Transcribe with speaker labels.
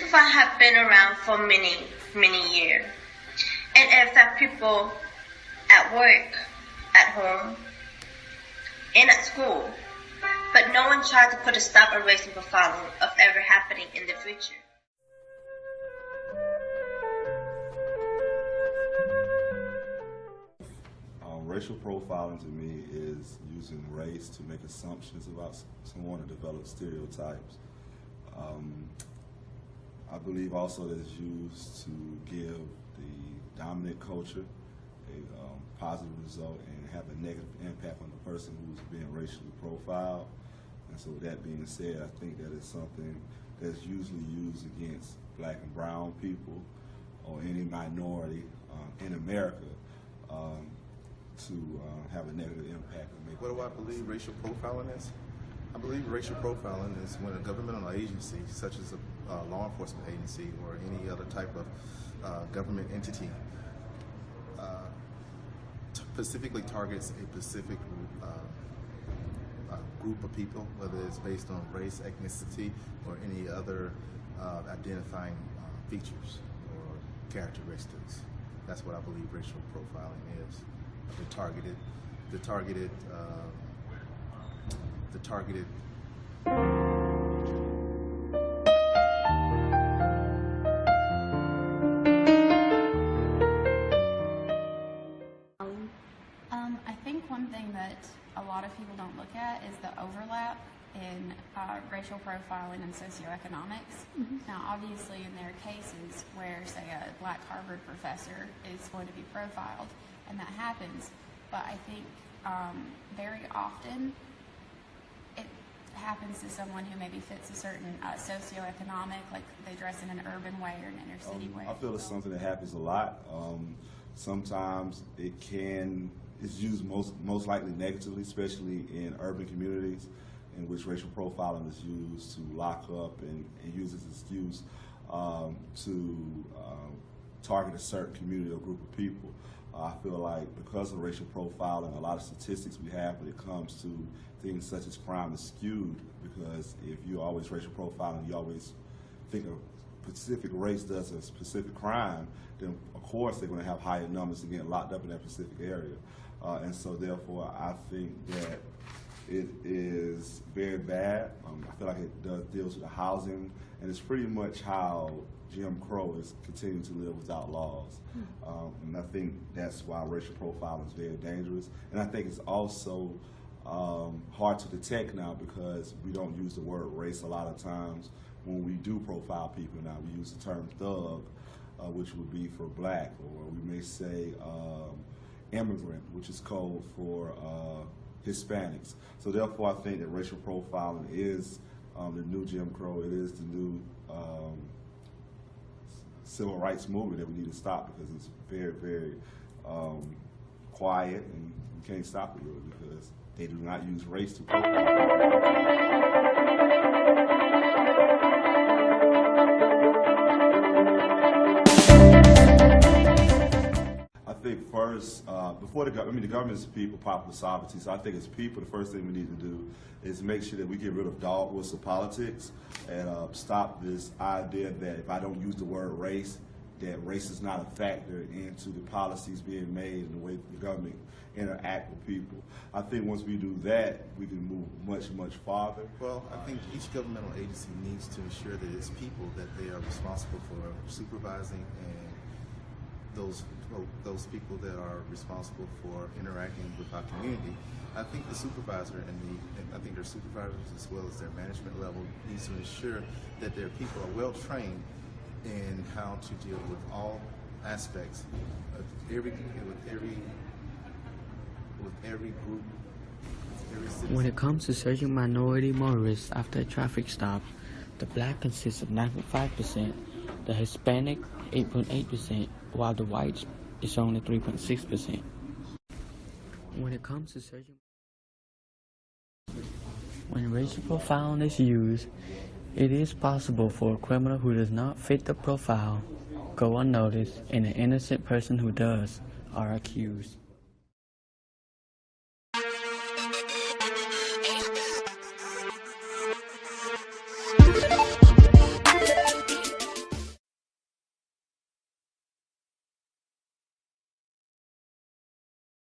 Speaker 1: profiling have been around for many, many years. And affect people at work, at home, and at school. But no one tried to put a stop on racial profiling of ever happening in the future.
Speaker 2: Racial profiling to me is using race to make assumptions about someone or develop stereotypes. I believe also that it's used to give the dominant culture a positive result and have a negative impact on the person who's being racially profiled. And so with that being said, I think that it's something that's usually used against black and brown people or any minority in America to have a negative impact.
Speaker 3: What do I believe racial profiling is? I believe racial profiling is when a governmental agency, such as a law enforcement agency or any other type of government entity, specifically targets a specific group of people, whether it's based on race, ethnicity, or any other identifying features or characteristics. That's what I believe racial profiling is. The targeted
Speaker 4: I think one thing that a lot of people don't look at is the overlap in racial profiling and socioeconomics. Mm-hmm. Now, obviously, in there are cases where, say, a black Harvard professor is going to be profiled, and that happens. But I think very often it happens to someone who maybe fits a certain socioeconomic, like they dress in an urban way or an inner city way.
Speaker 2: I feel it's something that happens a lot. Sometimes it's used most likely negatively, especially in urban communities in which racial profiling is used to lock up and use as an excuse to target a certain community or group of people. I feel like because of racial profiling, a lot of statistics we have when it comes to things such as crime is skewed, because if you always racial profiling, you always think a specific race does a specific crime, then of course they're going to have higher numbers to get locked up in that specific area. And so therefore I think that it is very bad. I feel like it deals with the housing, and it's pretty much how Jim Crow is continuing to live without laws. And I think that's why racial profiling is very dangerous. And I think it's also hard to detect now because we don't use the word race a lot of times when we do profile people now. We use the term thug, which would be for black, or we may say immigrant, which is code for Hispanics. So therefore I think that racial profiling is the new Jim Crow. It is the new civil rights movement that we need to stop, because it's very, very quiet, and you can't stop it really because they do not use race to profile. I think first, before the government is people, popular sovereignty. So I think as people, the first thing we need to do is make sure that we get rid of dog whistle politics and stop this idea that if I don't use the word race, that race is not a factor into the policies being made and the way the government interact with people. I think once we do that, we can move much, much farther.
Speaker 3: Well, I think each governmental agency needs to ensure that it's people that they are responsible for supervising, and those people that are responsible for interacting with our community. I think the supervisor and I think their supervisors as well as their management level needs to ensure that their people are well trained in how to deal with all aspects of every group, every citizen.
Speaker 5: When it comes to searching minority motorists after a traffic stop, the black consists of 9.5%, the Hispanic 8.8%, while the whites is only 3.6%. When it comes to searching, when racial profiling is used, it is possible for a criminal who does not fit the profile go unnoticed, and an innocent person who does are accused.